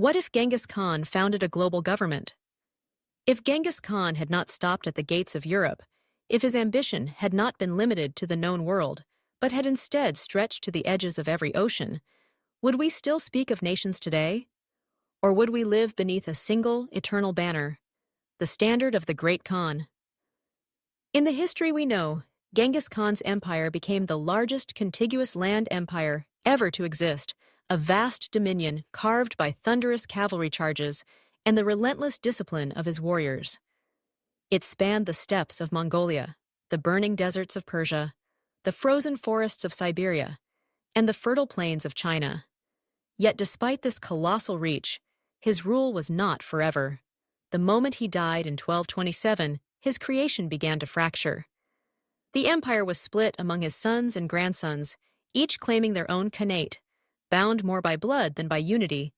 What if Genghis Khan founded a global government? If Genghis Khan had not stopped at the gates of Europe, if his ambition had not been limited to the known world, but had instead stretched to the edges of every ocean, would we still speak of nations today? Or would we live beneath a single, eternal banner, the standard of the Great Khan? In the history we know, Genghis Khan's empire became the largest contiguous land empire ever to exist, a vast dominion carved by thunderous cavalry charges and the relentless discipline of his warriors. It spanned the steppes of Mongolia, the burning deserts of Persia, the frozen forests of Siberia, and the fertile plains of China. Yet despite this colossal reach, his rule was not forever. The moment he died in 1227, his creation began to fracture. The empire was split among his sons and grandsons, each claiming their own khanate, bound more by blood than by unity,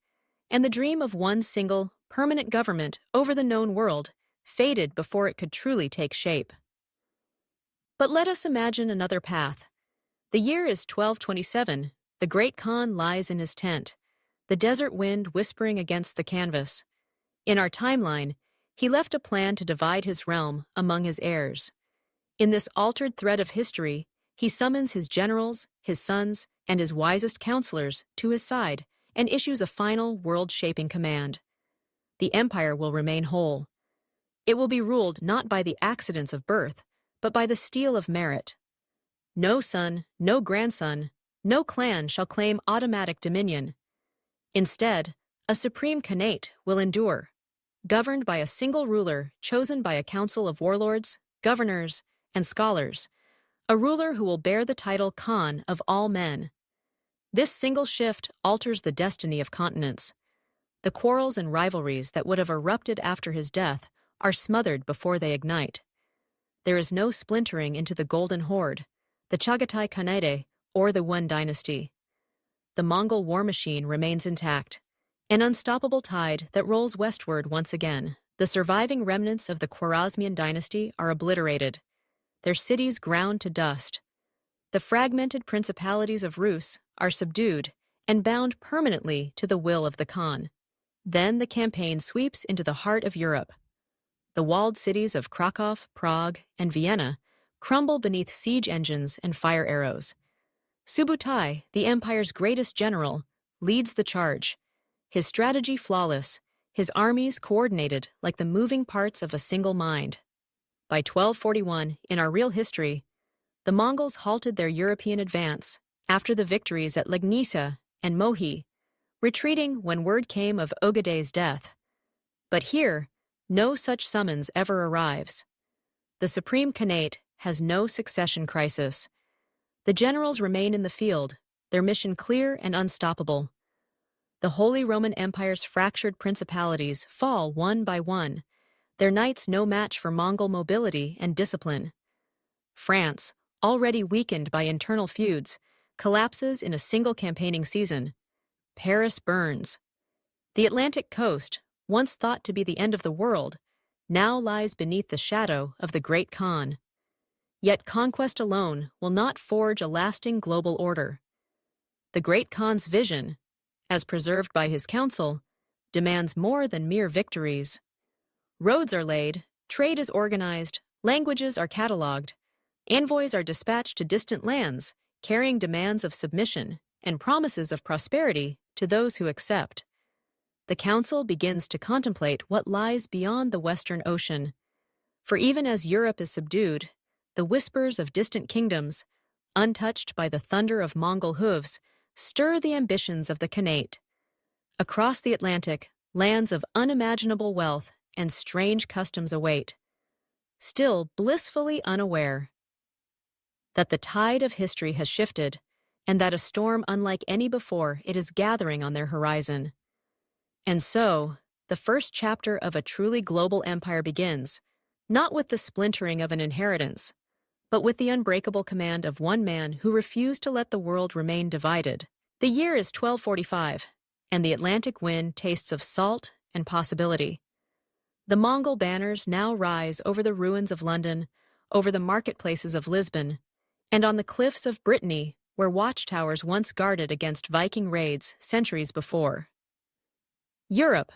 and the dream of one single, permanent government over the known world faded before it could truly take shape. But let us imagine another path. The year is 1227. The Great Khan lies in his tent, the desert wind whispering against the canvas. In our timeline, he left a plan to divide his realm among his heirs. In this altered thread of history, he summons his generals, his sons, and his wisest counselors to his side and issues a final world-shaping command. The empire will remain whole. It will be ruled not by the accidents of birth, but by the steel of merit. No son, no grandson, no clan shall claim automatic dominion. Instead, a supreme khanate will endure, governed by a single ruler chosen by a council of warlords, governors, and scholars, a ruler who will bear the title Khan of all men. This single shift alters the destiny of continents. The quarrels and rivalries that would have erupted after his death are smothered before they ignite. There is no splintering into the Golden Horde, the Chagatai Khanate, or the Yuan dynasty. The Mongol war machine remains intact, an unstoppable tide that rolls westward once again. The surviving remnants of the Khwarezmian dynasty are obliterated, their cities ground to dust. The fragmented principalities of Rus are subdued and bound permanently to the will of the Khan. Then the campaign sweeps into the heart of Europe. The walled cities of Krakow, Prague, and Vienna crumble beneath siege engines and fire arrows. Subutai, the empire's greatest general, leads the charge. His strategy flawless, his armies coordinated like the moving parts of a single mind. By 1241, in our real history, the Mongols halted their European advance after the victories at Legnica and Mohi, retreating when word came of Ogedei's death. But here, no such summons ever arrives. The Supreme Khanate has no succession crisis. The generals remain in the field, their mission clear and unstoppable. The Holy Roman Empire's fractured principalities fall one by one, their knights no match for Mongol mobility and discipline. France, already weakened by internal feuds, collapses in a single campaigning season. Paris burns. The Atlantic coast, once thought to be the end of the world, now lies beneath the shadow of the Great Khan. Yet conquest alone will not forge a lasting global order. The Great Khan's vision, as preserved by his council, demands more than mere victories. Roads are laid, trade is organized, languages are cataloged, envoys are dispatched to distant lands, carrying demands of submission and promises of prosperity to those who accept. The council begins to contemplate what lies beyond the Western Ocean. For even as Europe is subdued, the whispers of distant kingdoms, untouched by the thunder of Mongol hooves, stir the ambitions of the Khanate. Across the Atlantic, lands of unimaginable wealth and strange customs await, still blissfully unaware that the tide of history has shifted and that a storm unlike any before it is gathering on their horizon. And so, the first chapter of a truly global empire begins, not with the splintering of an inheritance, but with the unbreakable command of one man who refused to let the world remain divided. The year is 1245, and the Atlantic wind tastes of salt and possibility. The Mongol banners now rise over the ruins of London, over the marketplaces of Lisbon, and on the cliffs of Brittany, where watchtowers once guarded against Viking raids centuries before. Europe,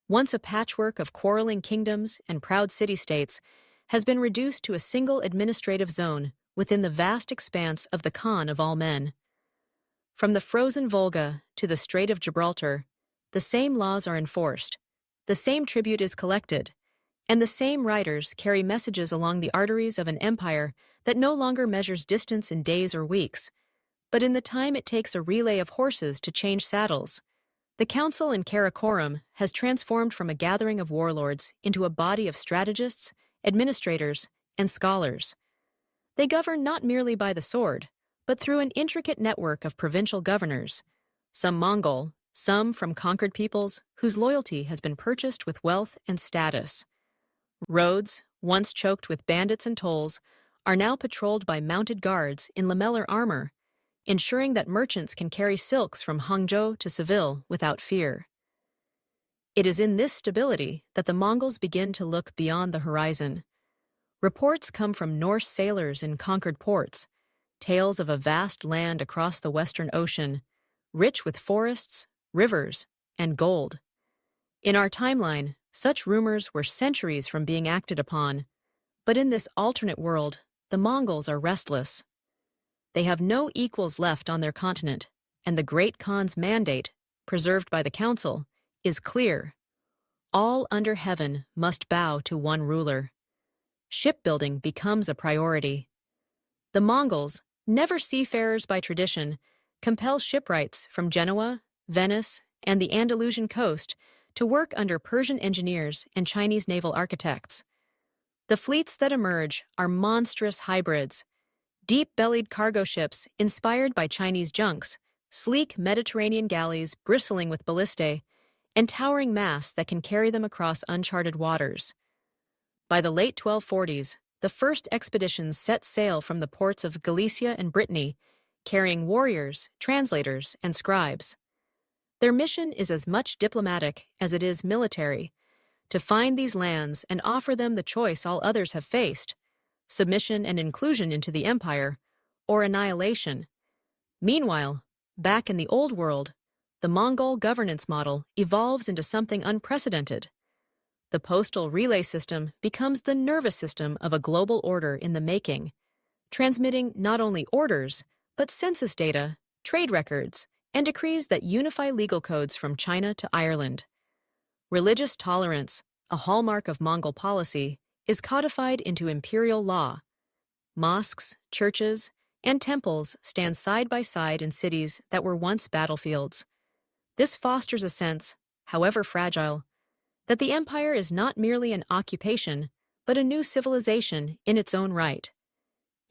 once a patchwork of quarreling kingdoms and proud city-states, has been reduced to a single administrative zone within the vast expanse of the Khan of all men. From the frozen Volga to the Strait of Gibraltar, the same laws are enforced, the same tribute is collected, and the same riders carry messages along the arteries of an empire that no longer measures distance in days or weeks, but in the time it takes a relay of horses to change saddles. The council in Karakoram has transformed from a gathering of warlords into a body of strategists, administrators, and scholars. They govern not merely by the sword, but through an intricate network of provincial governors, some Mongol, some from conquered peoples whose loyalty has been purchased with wealth and status. Roads, once choked with bandits and tolls, are now patrolled by mounted guards in lamellar armor, ensuring that merchants can carry silks from Hangzhou to Seville without fear. It is in this stability that the Mongols begin to look beyond the horizon. Reports come from Norse sailors in conquered ports, tales of a vast land across the Western Ocean, rich with forests, rivers, and gold. In our timeline, such rumors were centuries from being acted upon, but in this alternate world, the Mongols are restless. They have no equals left on their continent, and the Great Khan's mandate, preserved by the council, is clear. All under heaven must bow to one ruler. Shipbuilding becomes a priority. The Mongols, never seafarers by tradition, compel shipwrights from Genoa, Venice, and the Andalusian coast to work under Persian engineers and Chinese naval architects. The fleets that emerge are monstrous hybrids, deep-bellied cargo ships inspired by Chinese junks, sleek Mediterranean galleys bristling with ballistae, and towering masts that can carry them across uncharted waters. By the late 1240s, the first expeditions set sail from the ports of Galicia and Brittany, carrying warriors, translators, and scribes. Their mission is as much diplomatic as it is military, to find these lands and offer them the choice all others have faced: submission and inclusion into the empire, or annihilation. Meanwhile, back in the Old World, the Mongol governance model evolves into something unprecedented. The postal relay system becomes the nervous system of a global order in the making, transmitting not only orders, but census data, trade records, and decrees that unify legal codes from China to Ireland. Religious tolerance, a hallmark of Mongol policy, is codified into imperial law. Mosques, churches, and temples stand side by side in cities that were once battlefields. This fosters a sense, however fragile, that the empire is not merely an occupation, but a new civilization in its own right.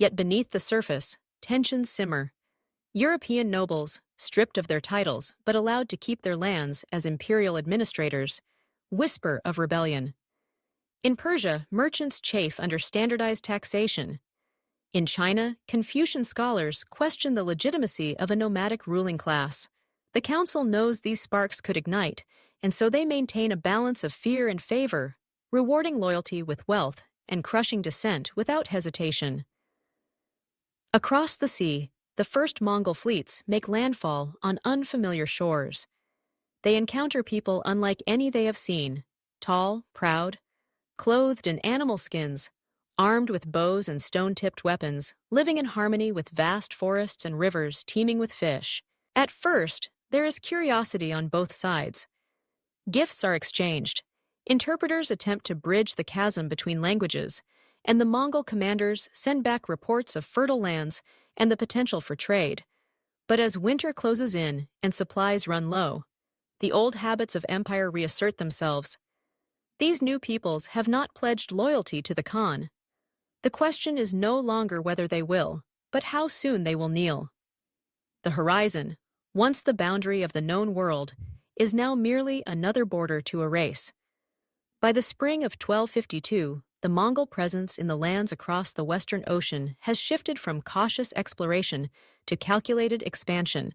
Yet beneath the surface, tensions simmer. European nobles, stripped of their titles but allowed to keep their lands as imperial administrators, whisper of rebellion. In Persia, merchants chafe under standardized taxation. In China, Confucian scholars question the legitimacy of a nomadic ruling class. The council knows these sparks could ignite, and so they maintain a balance of fear and favor, rewarding loyalty with wealth and crushing dissent without hesitation. Across the sea, the first Mongol fleets make landfall on unfamiliar shores. They encounter people unlike any they have seen, tall, proud, clothed in animal skins, armed with bows and stone-tipped weapons, living in harmony with vast forests and rivers teeming with fish. At first, there is curiosity on both sides. Gifts are exchanged. Interpreters attempt to bridge the chasm between languages, and the Mongol commanders send back reports of fertile lands and the potential for trade. But as winter closes in and supplies run low, the old habits of empire reassert themselves. These new peoples have not pledged loyalty to the Khan. The question is no longer whether they will, but how soon they will kneel. The horizon, once the boundary of the known world, is now merely another border to erase. By the spring of 1252, the Mongol presence in the lands across the Western Ocean has shifted from cautious exploration to calculated expansion.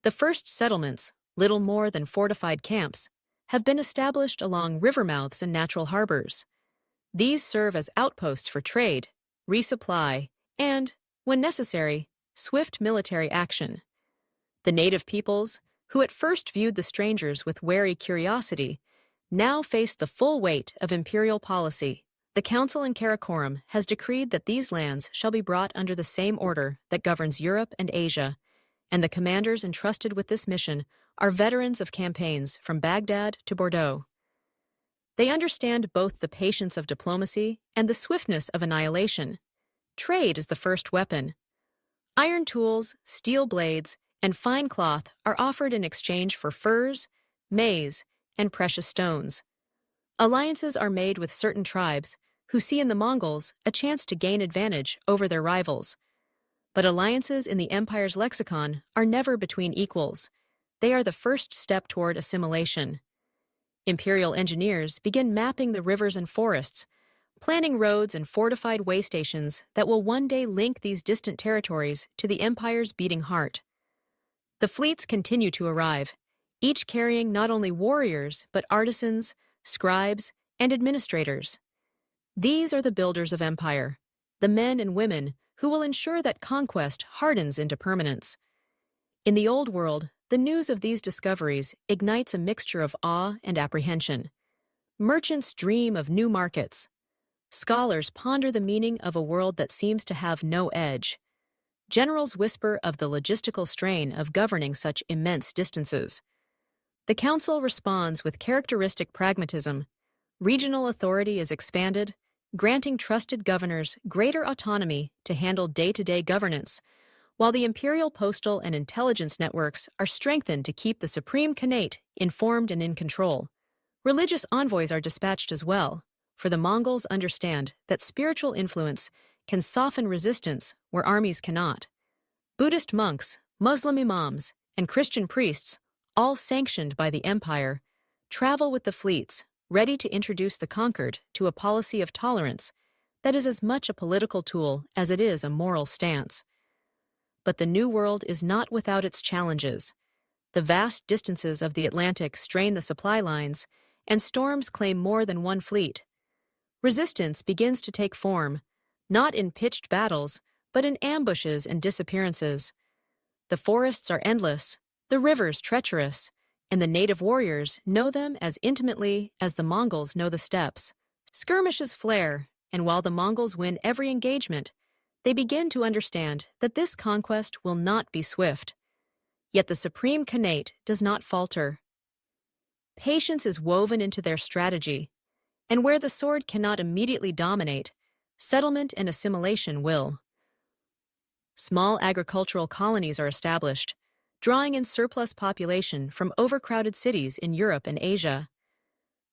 The first settlements, little more than fortified camps, have been established along river mouths and natural harbors. These serve as outposts for trade, resupply, and, when necessary, swift military action. The native peoples, who at first viewed the strangers with wary curiosity, now faced the full weight of imperial policy. The council in Karakoram has decreed that these lands shall be brought under the same order that governs Europe and Asia, and the commanders entrusted with this mission are veterans of campaigns from Baghdad to Bordeaux. They understand both the patience of diplomacy and the swiftness of annihilation. Trade is the first weapon. Iron tools, steel blades, and fine cloth are offered in exchange for furs, maize, and precious stones. Alliances are made with certain tribes who see in the Mongols a chance to gain advantage over their rivals. But alliances in the empire's lexicon are never between equals. They are the first step toward assimilation. Imperial engineers begin mapping the rivers and forests, planning roads and fortified way stations that will one day link these distant territories to the empire's beating heart. The fleets continue to arrive, each carrying not only warriors but artisans, scribes, and administrators. These are the builders of empire, the men and women who will ensure that conquest hardens into permanence. In the Old World, the news of these discoveries ignites a mixture of awe and apprehension. Merchants dream of new markets. Scholars ponder the meaning of a world that seems to have no edge. Generals whisper of the logistical strain of governing such immense distances. The council responds with characteristic pragmatism. Regional authority is expanded, granting trusted governors greater autonomy to handle day-to-day governance, while the imperial postal and intelligence networks are strengthened to keep the Supreme Khanate informed and in control. Religious envoys are dispatched as well, for the Mongols understand that spiritual influence can soften resistance where armies cannot. Buddhist monks, Muslim imams, and Christian priests, all sanctioned by the empire, travel with the fleets, ready to introduce the conquered to a policy of tolerance that is as much a political tool as it is a moral stance. But the New World is not without its challenges. The vast distances of the Atlantic strain the supply lines, and storms claim more than one fleet. Resistance begins to take form, not in pitched battles, but in ambushes and disappearances. The forests are endless, the rivers treacherous, and the native warriors know them as intimately as the Mongols know the steppes. Skirmishes flare, and while the Mongols win every engagement, they begin to understand that this conquest will not be swift. Yet the Supreme Khanate does not falter. Patience is woven into their strategy, and where the sword cannot immediately dominate, settlement and assimilation will. Small agricultural colonies are established, drawing in surplus population from overcrowded cities in Europe and Asia.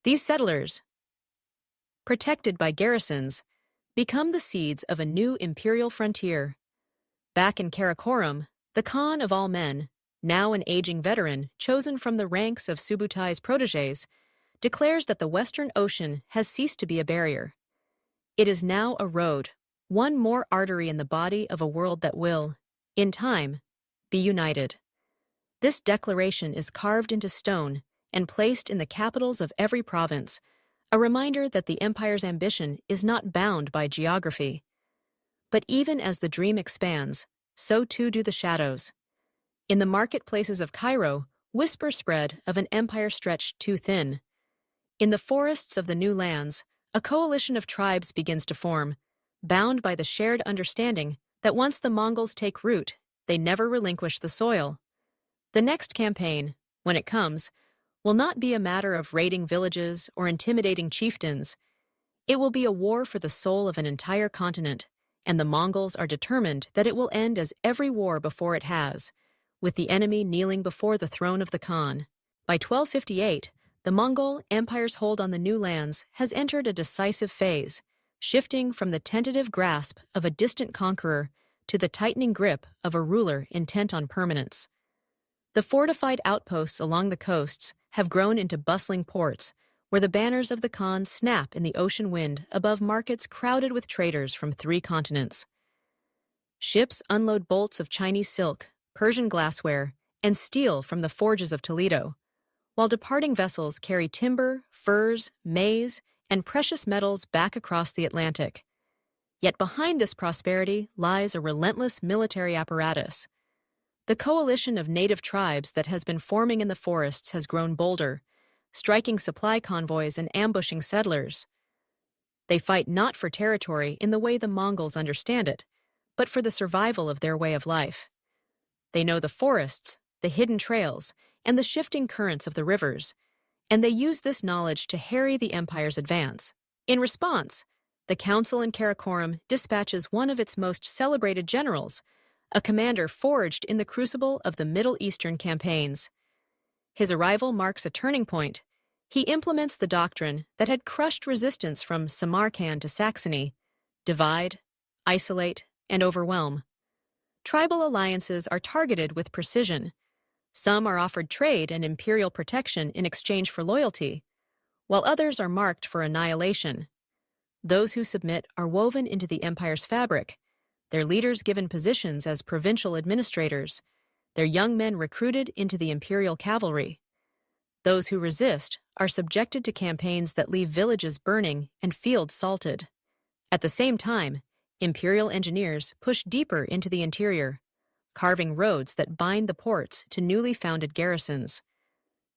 These settlers, protected by garrisons, become the seeds of a new imperial frontier. Back in Karakoram, the Khan of all men, now an aging veteran chosen from the ranks of Subutai's protégés, declares that the Western Ocean has ceased to be a barrier. It is now a road, one more artery in the body of a world that will, in time, be united. This declaration is carved into stone and placed in the capitals of every province, a reminder that the empire's ambition is not bound by geography. But even as the dream expands, so too do the shadows. In the marketplaces of Cairo, whispers spread of an empire stretched too thin. In the forests of the new lands, a coalition of tribes begins to form, bound by the shared understanding that once the Mongols take root, they never relinquish the soil. The next campaign, when it comes, will not be a matter of raiding villages or intimidating chieftains. It will be a war for the soul of an entire continent, and the Mongols are determined that it will end as every war before it has, with the enemy kneeling before the throne of the Khan. By 1258, the Mongol Empire's hold on the new lands has entered a decisive phase, shifting from the tentative grasp of a distant conqueror to the tightening grip of a ruler intent on permanence. The fortified outposts along the coasts have grown into bustling ports, where the banners of the Khan snap in the ocean wind above markets crowded with traders from 3 continents. Ships unload bolts of Chinese silk, Persian glassware, and steel from the forges of Toledo, while departing vessels carry timber, furs, maize, and precious metals back across the Atlantic. Yet behind this prosperity lies a relentless military apparatus. The coalition of native tribes that has been forming in the forests has grown bolder, striking supply convoys and ambushing settlers. They fight not for territory in the way the Mongols understand it, but for the survival of their way of life. They know the forests, the hidden trails, and the shifting currents of the rivers, and they use this knowledge to harry the empire's advance. In response, the council in Karakoram dispatches one of its most celebrated generals, a commander forged in the crucible of the Middle Eastern campaigns. His arrival marks a turning point. He implements the doctrine that had crushed resistance from Samarkand to Saxony: divide, isolate, and overwhelm. Tribal alliances are targeted with precision. Some are offered trade and imperial protection in exchange for loyalty, while others are marked for annihilation. Those who submit are woven into the empire's fabric, their leaders given positions as provincial administrators, their young men recruited into the imperial cavalry. Those who resist are subjected to campaigns that leave villages burning and fields salted. At the same time, imperial engineers push deeper into the interior, carving roads that bind the ports to newly founded garrisons.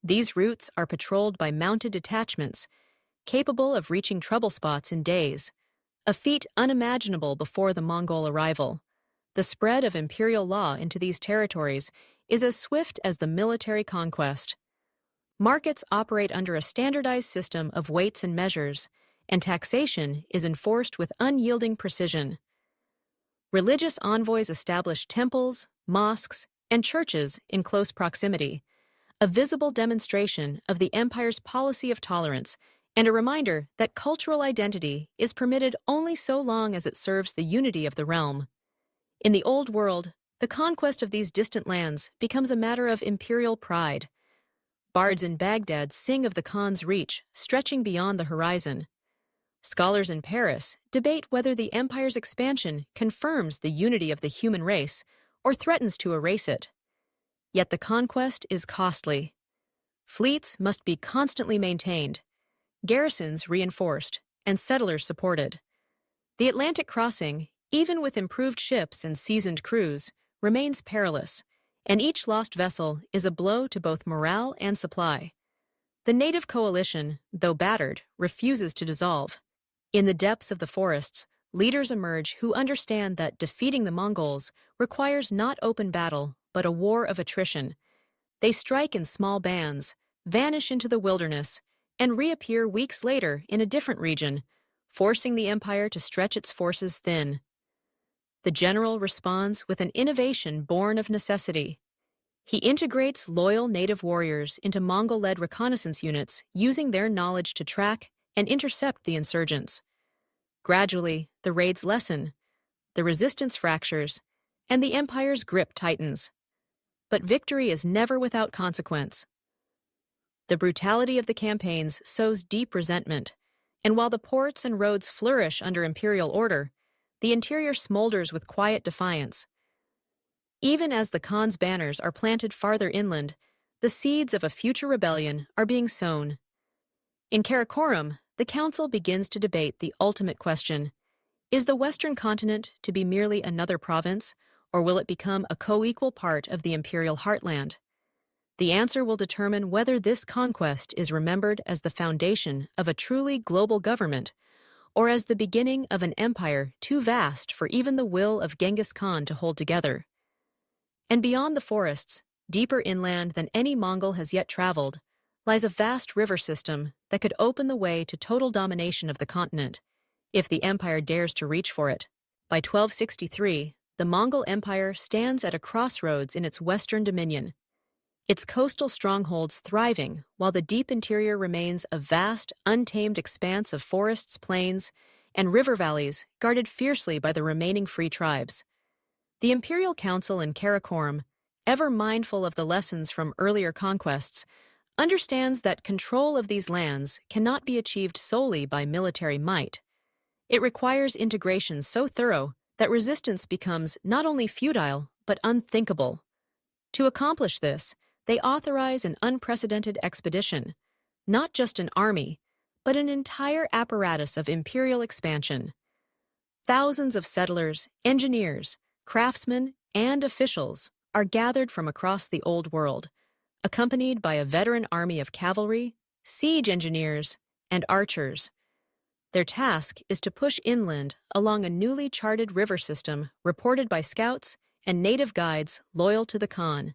These routes are patrolled by mounted detachments, capable of reaching trouble spots in days, a feat unimaginable before the Mongol arrival. The spread of imperial law into these territories is as swift as the military conquest. Markets operate under a standardized system of weights and measures, and taxation is enforced with unyielding precision. Religious envoys establish temples, mosques, and churches in close proximity, a visible demonstration of the empire's policy of tolerance and a reminder that cultural identity is permitted only so long as it serves the unity of the realm. In the Old World, the conquest of these distant lands becomes a matter of imperial pride. Bards in Baghdad sing of the Khan's reach, stretching beyond the horizon. Scholars in Paris debate whether the empire's expansion confirms the unity of the human race or threatens to erase it. Yet the conquest is costly. Fleets must be constantly maintained, garrisons reinforced, and settlers supported. The Atlantic crossing, even with improved ships and seasoned crews, remains perilous, and each lost vessel is a blow to both morale and supply. The native coalition, though battered, refuses to dissolve. In the depths of the forests, leaders emerge who understand that defeating the Mongols requires not open battle, but a war of attrition. They strike in small bands, vanish into the wilderness, and reappear weeks later in a different region, forcing the empire to stretch its forces thin. The general responds with an innovation born of necessity. He integrates loyal native warriors into Mongol-led reconnaissance units, using their knowledge to track and intercept the insurgents. Gradually, the raids lessen, the resistance fractures, and the empire's grip tightens. But victory is never without consequence. The brutality of the campaigns sows deep resentment, and while the ports and roads flourish under imperial order, the interior smolders with quiet defiance. Even as the Khan's banners are planted farther inland, the seeds of a future rebellion are being sown. In Karakoram, the council begins to debate the ultimate question: is the Western continent to be merely another province, or will it become a co-equal part of the imperial heartland? The answer will determine whether this conquest is remembered as the foundation of a truly global government, or as the beginning of an empire too vast for even the will of Genghis Khan to hold together. And beyond the forests, deeper inland than any Mongol has yet traveled, lies a vast river system that could open the way to total domination of the continent, if the empire dares to reach for it. By 1263, the Mongol Empire stands at a crossroads in its western dominion, its coastal strongholds thriving while the deep interior remains a vast, untamed expanse of forests, plains, and river valleys guarded fiercely by the remaining free tribes. The Imperial Council in Karakoram, ever mindful of the lessons from earlier conquests, understands that control of these lands cannot be achieved solely by military might. It requires integration so thorough that resistance becomes not only futile, but unthinkable. To accomplish this, they authorize an unprecedented expedition, not just an army, but an entire apparatus of imperial expansion. Thousands of settlers, engineers, craftsmen, and officials, are gathered from across the Old World, accompanied by a veteran army of cavalry, siege engineers, and archers. Their task is to push inland along a newly charted river system reported by scouts and native guides loyal to the Khan.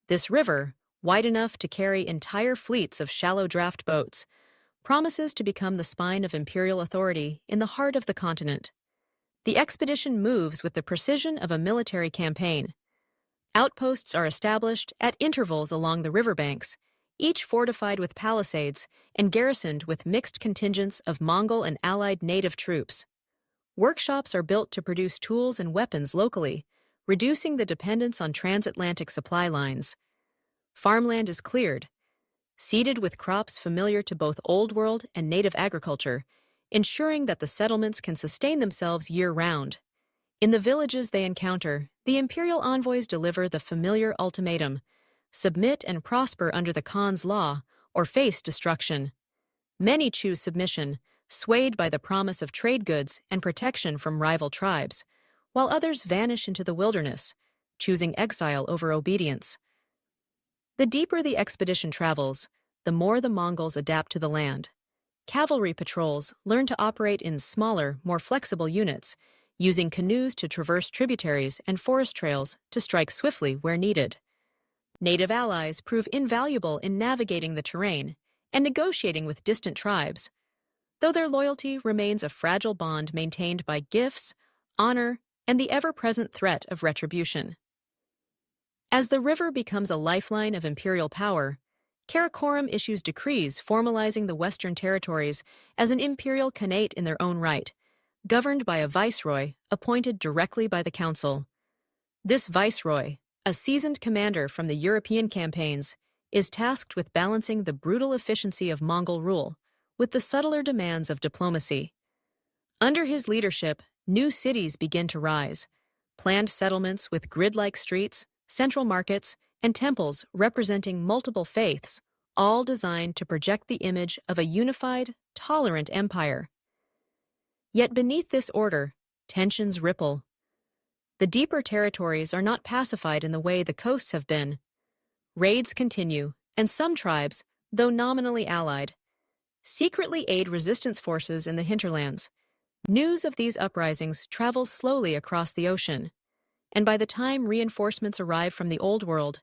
This river, wide enough to carry entire fleets of shallow draft boats, promises to become the spine of imperial authority in the heart of the continent. The expedition moves with the precision of a military campaign. Outposts are established at intervals along the riverbanks, each fortified with palisades and garrisoned with mixed contingents of Mongol and allied native troops. Workshops are built to produce tools and weapons locally, reducing the dependence on transatlantic supply lines. Farmland is cleared, seeded with crops familiar to both Old World and native agriculture, ensuring that the settlements can sustain themselves year-round. In the villages they encounter, the imperial envoys deliver the familiar ultimatum: submit and prosper under the Khan's law, or face destruction. Many choose submission, swayed by the promise of trade goods and protection from rival tribes, while others vanish into the wilderness, choosing exile over obedience. The deeper the expedition travels, the more the Mongols adapt to the land. Cavalry patrols learn to operate in smaller, more flexible units, using canoes to traverse tributaries and forest trails to strike swiftly where needed. Native allies prove invaluable in navigating the terrain and negotiating with distant tribes, though their loyalty remains a fragile bond maintained by gifts, honor, and the ever-present threat of retribution. As the river becomes a lifeline of imperial power, Karakorum issues decrees formalizing the Western territories as an imperial khanate in their own right, governed by a viceroy appointed directly by the council. This viceroy, a seasoned commander from the European campaigns, is tasked with balancing the brutal efficiency of Mongol rule with the subtler demands of diplomacy. Under his leadership, new cities begin to rise, planned settlements with grid-like streets, central markets, and temples representing multiple faiths, all designed to project the image of a unified, tolerant empire. Yet beneath this order, tensions ripple. The deeper territories are not pacified in the way the coasts have been. Raids continue, and some tribes, though nominally allied, secretly aid resistance forces in the hinterlands. News of these uprisings travels slowly across the ocean, and by the time reinforcements arrive from the Old World,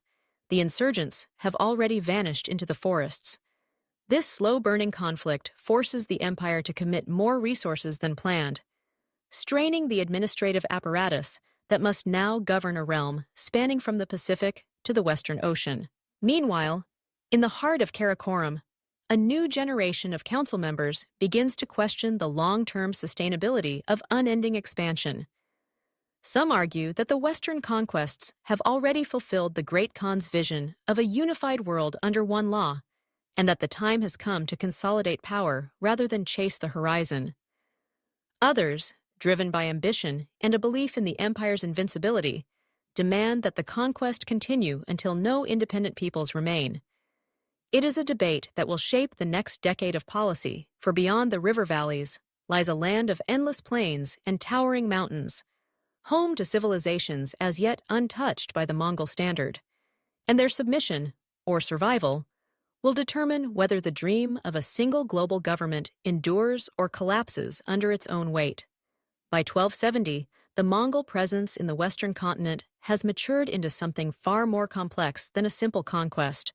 the insurgents have already vanished into the forests. This slow-burning conflict forces the empire to commit more resources than planned, straining the administrative apparatus that must now govern a realm spanning from the Pacific to the Western Ocean. Meanwhile, in the heart of Karakorum, a new generation of council members begins to question the long-term sustainability of unending expansion. Some argue that the Western conquests have already fulfilled the Great Khan's vision of a unified world under one law, and that the time has come to consolidate power rather than chase the horizon. Others, driven by ambition and a belief in the empire's invincibility, demand that the conquest continue until no independent peoples remain. It is a debate that will shape the next decade of policy, for beyond the river valleys lies a land of endless plains and towering mountains, home to civilizations as yet untouched by the Mongol standard, and their submission, or survival, will determine whether the dream of a single global government endures or collapses under its own weight. By 1270, the Mongol presence in the Western continent has matured into something far more complex than a simple conquest.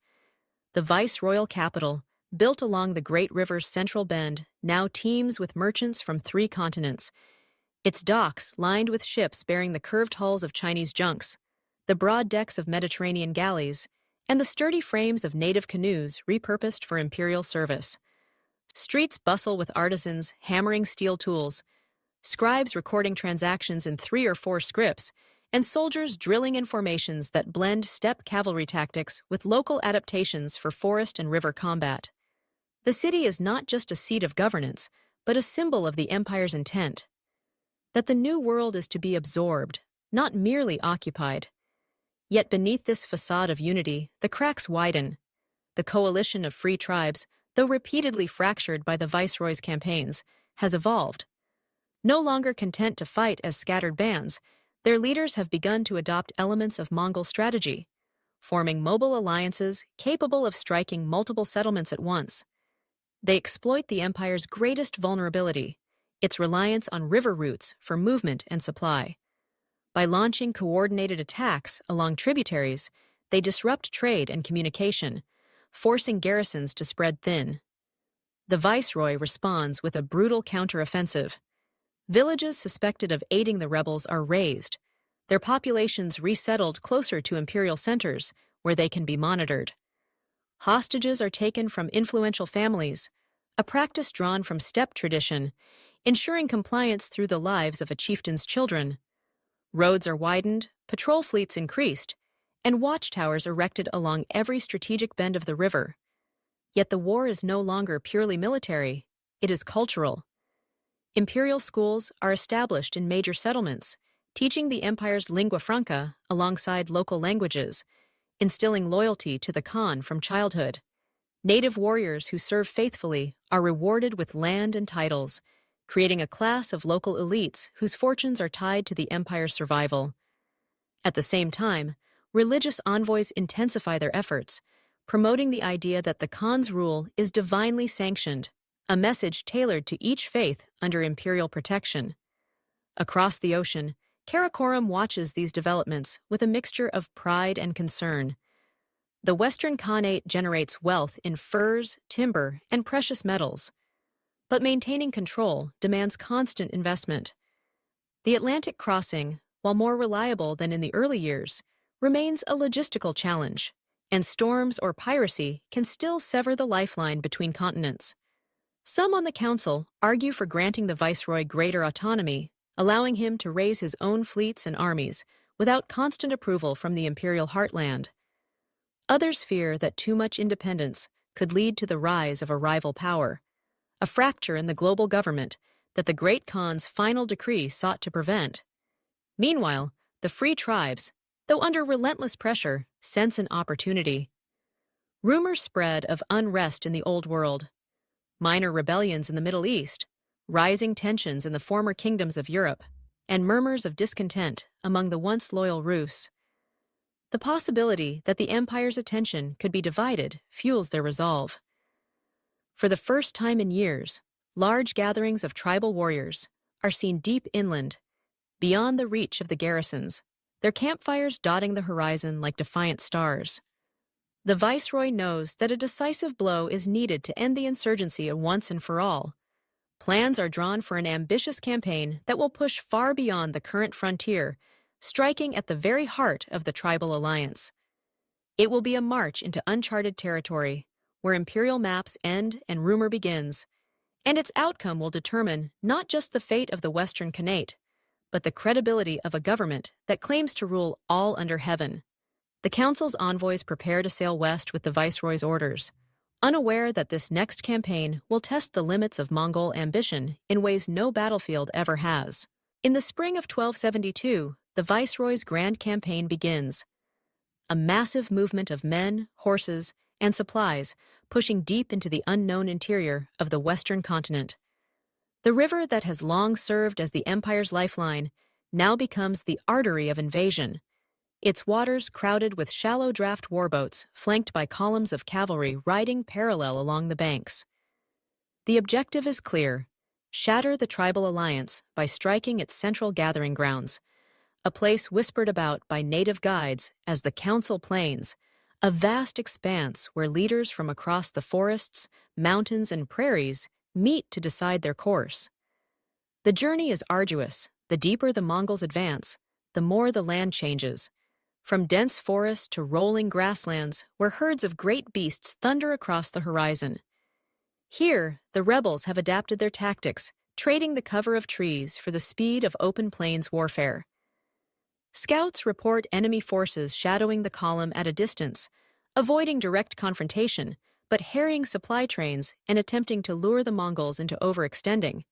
The viceroyal capital, built along the great river's central bend, now teems with merchants from 3 continents. Its docks lined with ships bearing the curved hulls of Chinese junks, the broad decks of Mediterranean galleys, and the sturdy frames of native canoes repurposed for imperial service. Streets bustle with artisans hammering steel tools, scribes recording transactions in 3 or 4 scripts, and soldiers drilling in formations that blend steppe cavalry tactics with local adaptations for forest and river combat. The city is not just a seat of governance, but a symbol of the empire's intent: that the new world is to be absorbed, not merely occupied. Yet beneath this facade of unity, the cracks widen. The coalition of free tribes, though repeatedly fractured by the viceroy's campaigns, has evolved. No longer content to fight as scattered bands, Their leaders have begun to adopt elements of Mongol strategy, forming mobile alliances capable of striking multiple settlements at once. They exploit the empire's greatest vulnerability, its reliance on river routes for movement and supply. By launching coordinated attacks along tributaries, they disrupt trade and communication, forcing garrisons to spread thin. The viceroy responds with a brutal counteroffensive. Villages suspected of aiding the rebels are razed, their populations resettled closer to imperial centers where they can be monitored. Hostages are taken from influential families, a practice drawn from steppe tradition, ensuring compliance through the lives of a chieftain's children. Roads are widened, patrol fleets increased, and watchtowers erected along every strategic bend of the river. Yet the war is no longer purely military, it is cultural. Imperial schools are established in major settlements, teaching the empire's lingua franca alongside local languages, instilling loyalty to the Khan from childhood. Native warriors who serve faithfully are rewarded with land and titles, creating a class of local elites whose fortunes are tied to the empire's survival. At the same time, religious envoys intensify their efforts, promoting the idea that the Khan's rule is divinely sanctioned, a message tailored to each faith under imperial protection. Across the ocean, Karakoram watches these developments with a mixture of pride and concern. The Western Khanate generates wealth in furs, timber, and precious metals, but maintaining control demands constant investment. The Atlantic crossing, while more reliable than in the early years, remains a logistical challenge, and storms or piracy can still sever the lifeline between continents. Some on the council argue for granting the viceroy greater autonomy, allowing him to raise his own fleets and armies without constant approval from the imperial heartland. Others fear that too much independence could lead to the rise of a rival power, a fracture in the global government that the Great Khan's final decree sought to prevent. Meanwhile, the free tribes, though under relentless pressure, sense an opportunity. Rumors spread of unrest in the Old World, minor rebellions in the Middle East, rising tensions in the former kingdoms of Europe, and murmurs of discontent among the once loyal Rus. The possibility that the empire's attention could be divided fuels their resolve. For the first time in years, large gatherings of tribal warriors are seen deep inland, beyond the reach of the garrisons, their campfires dotting the horizon like defiant stars. The viceroy knows that a decisive blow is needed to end the insurgency once and for all. Plans are drawn for an ambitious campaign that will push far beyond the current frontier, striking at the very heart of the tribal alliance. It will be a march into uncharted territory, where imperial maps end and rumor begins, and its outcome will determine not just the fate of the Western Khanate, but the credibility of a government that claims to rule all under heaven. The council's envoys prepare to sail west with the viceroy's orders, unaware that this next campaign will test the limits of Mongol ambition in ways no battlefield ever has. In the spring of 1272, the viceroy's grand campaign begins. A massive movement of men, horses, and supplies pushing deep into the unknown interior of the Western continent. The river that has long served as the empire's lifeline now becomes the artery of invasion, its waters crowded with shallow draft warboats flanked by columns of cavalry riding parallel along the banks. The objective is clear: shatter the tribal alliance by striking its central gathering grounds, a place whispered about by native guides as the Council Plains, a vast expanse where leaders from across the forests, mountains, and prairies meet to decide their course. The journey is arduous. The deeper the Mongols advance, the more the land changes, from dense forest to rolling grasslands where herds of great beasts thunder across the horizon. Here, the rebels have adapted their tactics, trading the cover of trees for the speed of open plains warfare. Scouts report enemy forces shadowing the column at a distance, avoiding direct confrontation, but harrying supply trains and attempting to lure the Mongols into overextending.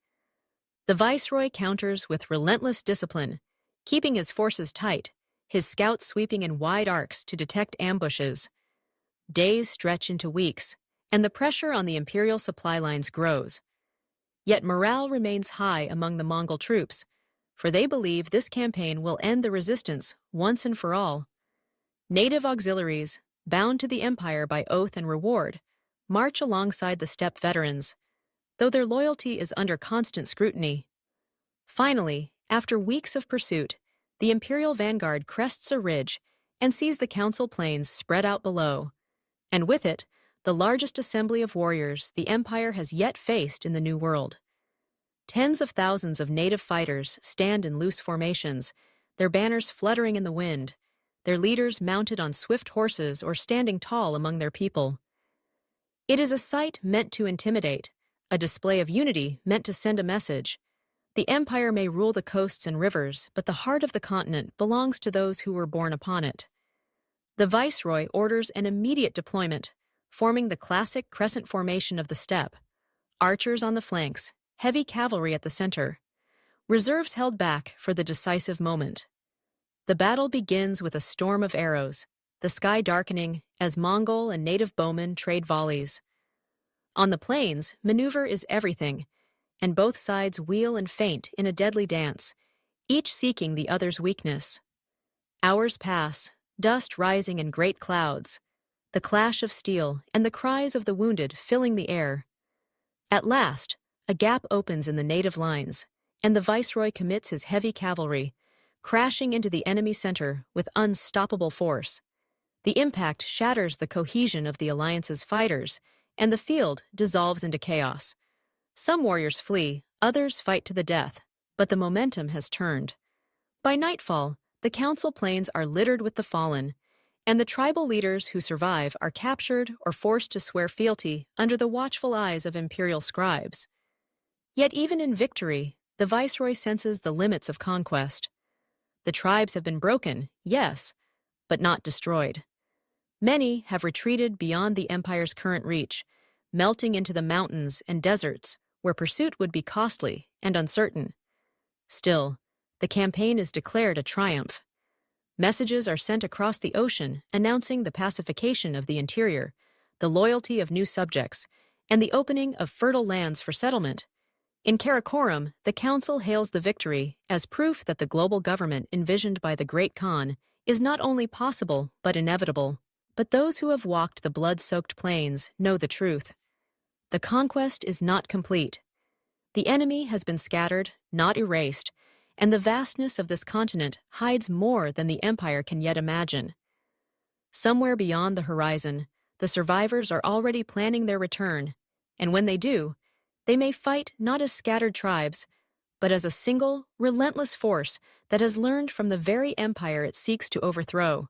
The viceroy counters with relentless discipline, keeping his forces tight, his scouts sweeping in wide arcs to detect ambushes. Days stretch into weeks, and the pressure on the imperial supply lines grows. Yet morale remains high among the Mongol troops, for they believe this campaign will end the resistance once and for all. Native auxiliaries, bound to the empire by oath and reward, march alongside the steppe veterans, though their loyalty is under constant scrutiny. Finally, after weeks of pursuit, the imperial vanguard crests a ridge and sees the council plains spread out below, and with it, the largest assembly of warriors the empire has yet faced in the New World. Tens of thousands of native fighters stand in loose formations, their banners fluttering in the wind, their leaders mounted on swift horses or standing tall among their people. It is a sight meant to intimidate, a display of unity meant to send a message. The empire may rule the coasts and rivers, but the heart of the continent belongs to those who were born upon it. The viceroy orders an immediate deployment, forming the classic crescent formation of the steppe. Archers on the flanks, heavy cavalry at the center. Reserves held back for the decisive moment. The battle begins with a storm of arrows, the sky darkening as Mongol and native bowmen trade volleys. On the plains, maneuver is everything, and both sides wheel and feint in a deadly dance, each seeking the other's weakness. Hours pass, dust rising in great clouds, the clash of steel and the cries of the wounded filling the air. At last, a gap opens in the native lines, and the viceroy commits his heavy cavalry, crashing into the enemy center with unstoppable force. The impact shatters the cohesion of the alliance's fighters, and the field dissolves into chaos. Some warriors flee, others fight to the death, but the momentum has turned. By nightfall, the council plains are littered with the fallen, and the tribal leaders who survive are captured or forced to swear fealty under the watchful eyes of imperial scribes. Yet even in victory, the viceroy senses the limits of conquest. The tribes have been broken, yes, but not destroyed. Many have retreated beyond the empire's current reach, melting into the mountains and deserts where pursuit would be costly and uncertain. Still, the campaign is declared a triumph. Messages are sent across the ocean announcing the pacification of the interior, the loyalty of new subjects, and the opening of fertile lands for settlement. In Karakoram, the council hails the victory as proof that the global government envisioned by the Great Khan is not only possible but inevitable. But those who have walked the blood-soaked plains know the truth. The conquest is not complete. The enemy has been scattered, not erased, and the vastness of this continent hides more than the empire can yet imagine. Somewhere beyond the horizon, the survivors are already planning their return, and when they do, they may fight not as scattered tribes, but as a single, relentless force that has learned from the very empire it seeks to overthrow.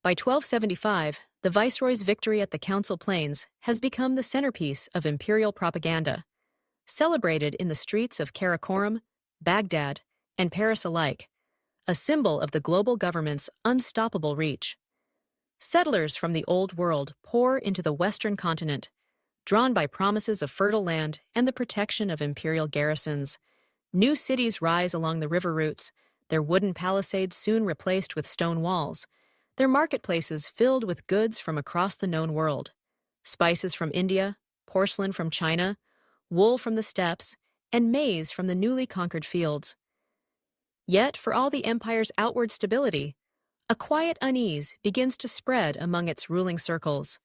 By 1275, the viceroy's victory at the Council Plains has become the centerpiece of imperial propaganda, celebrated in the streets of Karakoram, Baghdad, and Paris alike, a symbol of the global government's unstoppable reach. Settlers from the Old World pour into the Western continent, drawn by promises of fertile land and the protection of imperial garrisons. New cities rise along the river routes, their wooden palisades soon replaced with stone walls, their marketplaces filled with goods from across the known world, spices from India, porcelain from China, wool from the steppes, and maize from the newly conquered fields. Yet, for all the empire's outward stability, a quiet unease begins to spread among its ruling circles.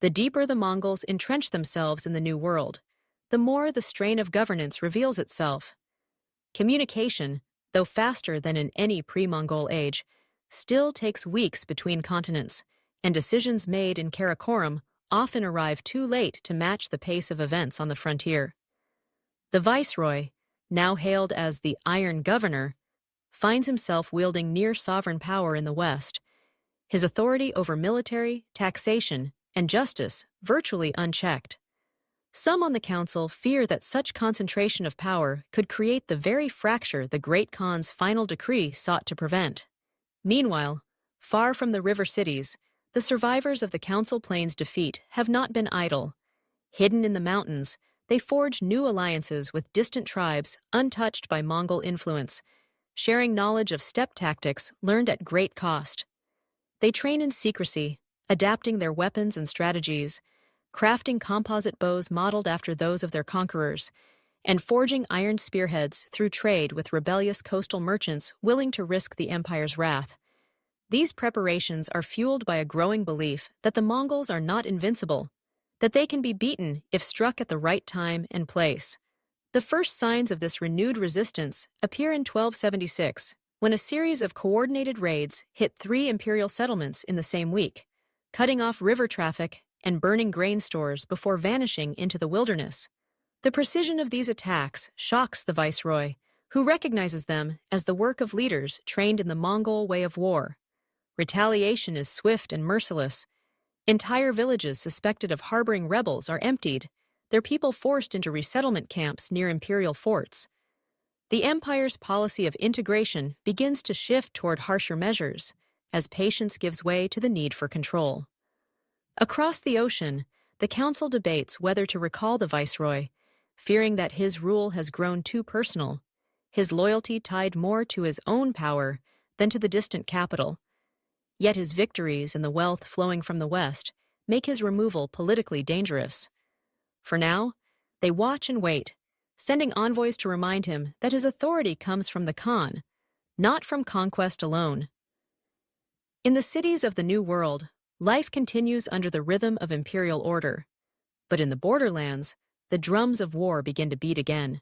The deeper the Mongols entrench themselves in the New World, the more the strain of governance reveals itself. Communication, though faster than in any pre-Mongol age, still takes weeks between continents, and decisions made in Karakoram often arrive too late to match the pace of events on the frontier. The viceroy, now hailed as the Iron Governor, finds himself wielding near-sovereign power in the West, his authority over military, taxation, and justice virtually unchecked. Some on the council fear that such concentration of power could create the very fracture the Great Khan's final decree sought to prevent. Meanwhile, far from the river cities, the survivors of the Council Plains defeat have not been idle. Hidden in the mountains, they forge new alliances with distant tribes untouched by Mongol influence, sharing knowledge of steppe tactics learned at great cost. They train in secrecy, adapting their weapons and strategies, crafting composite bows modeled after those of their conquerors, and forging iron spearheads through trade with rebellious coastal merchants willing to risk the empire's wrath. These preparations are fueled by a growing belief that the Mongols are not invincible, that they can be beaten if struck at the right time and place. The first signs of this renewed resistance appear in 1276, when a series of coordinated raids hit 3 imperial settlements in the same week, cutting off river traffic and burning grain stores before vanishing into the wilderness. The precision of these attacks shocks the viceroy, who recognizes them as the work of leaders trained in the Mongol way of war. Retaliation is swift and merciless. Entire villages suspected of harboring rebels are emptied, their people forced into resettlement camps near imperial forts. The empire's policy of integration begins to shift toward harsher measures, as patience gives way to the need for control. Across the ocean, the council debates whether to recall the viceroy, fearing that his rule has grown too personal, his loyalty tied more to his own power than to the distant capital. Yet his victories and the wealth flowing from the west make his removal politically dangerous. For now, they watch and wait, sending envoys to remind him that his authority comes from the Khan, not from conquest alone. In the cities of the New World, life continues under the rhythm of imperial order. But in the borderlands, the drums of war begin to beat again.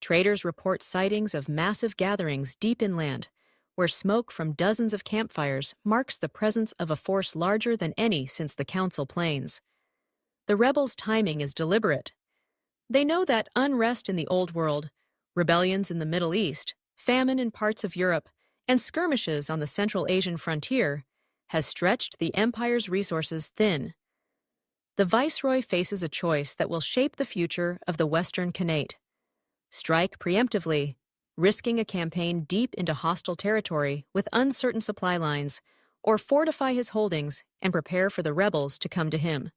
Traders report sightings of massive gatherings deep inland, where smoke from dozens of campfires marks the presence of a force larger than any since the Council Plains. The rebels' timing is deliberate. They know that unrest in the Old World, rebellions in the Middle East, famine in parts of Europe, and skirmishes on the Central Asian frontier has stretched the empire's resources thin. The viceroy faces a choice that will shape the future of the Western Khanate. Strike preemptively, risking a campaign deep into hostile territory with uncertain supply lines, or fortify his holdings and prepare for the rebels to come to him.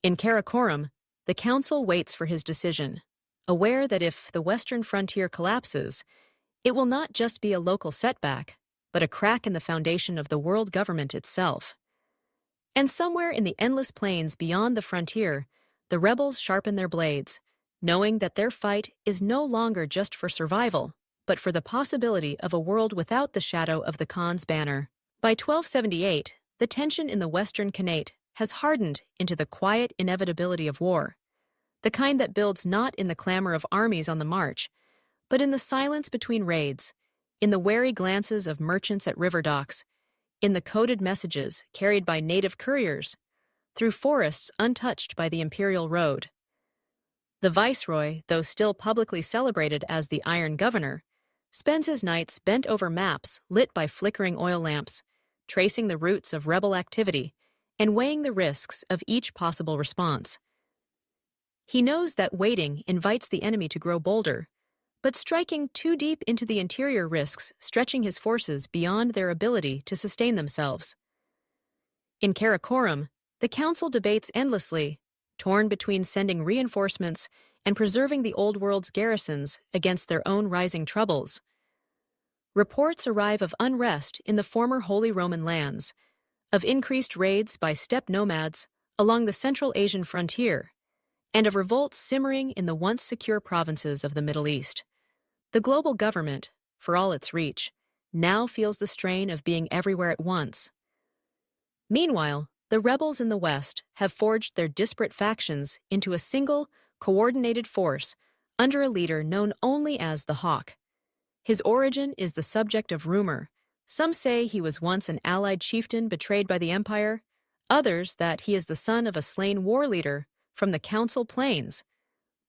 In Karakoram, the council waits for his decision, aware that if the western frontier collapses, it will not just be a local setback, but a crack in the foundation of the world government itself. And somewhere in the endless plains beyond the frontier, the rebels sharpen their blades, knowing that their fight is no longer just for survival, but for the possibility of a world without the shadow of the Khan's banner. By 1278, the tension in the Western Khanate has hardened into the quiet inevitability of war, the kind that builds not in the clamor of armies on the march, but in the silence between raids, in the wary glances of merchants at river docks, in the coded messages carried by native couriers, through forests untouched by the imperial road. The viceroy, though still publicly celebrated as the Iron Governor, spends his nights bent over maps lit by flickering oil lamps, tracing the routes of rebel activity and weighing the risks of each possible response. He knows that waiting invites the enemy to grow bolder, but striking too deep into the interior risks stretching his forces beyond their ability to sustain themselves. In Karakoram, the council debates endlessly, torn between sending reinforcements and preserving the Old World's garrisons against their own rising troubles. Reports arrive of unrest in the former Holy Roman lands, of increased raids by steppe nomads along the Central Asian frontier, and of revolts simmering in the once secure provinces of the Middle East. The global government, for all its reach, now feels the strain of being everywhere at once. Meanwhile, the rebels in the West have forged their disparate factions into a single, coordinated force under a leader known only as the Hawk. His origin is the subject of rumor. Some say he was once an allied chieftain betrayed by the empire, others that he is the son of a slain war leader from the Council Plains.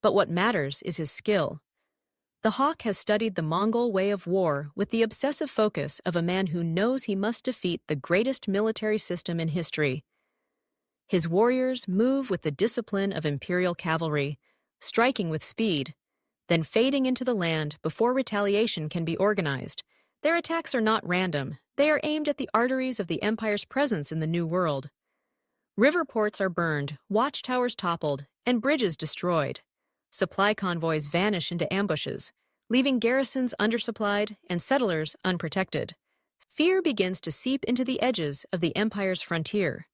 But what matters is his skill. The Hawk has studied the Mongol way of war with the obsessive focus of a man who knows he must defeat the greatest military system in history. His warriors move with the discipline of imperial cavalry, striking with speed, then fading into the land before retaliation can be organized. Their attacks are not random. They are aimed at the arteries of the empire's presence in the New World. River ports are burned, watchtowers toppled, and bridges destroyed. Supply convoys vanish into ambushes, leaving garrisons undersupplied and settlers unprotected. Fear begins to seep into the edges of the empire's frontier.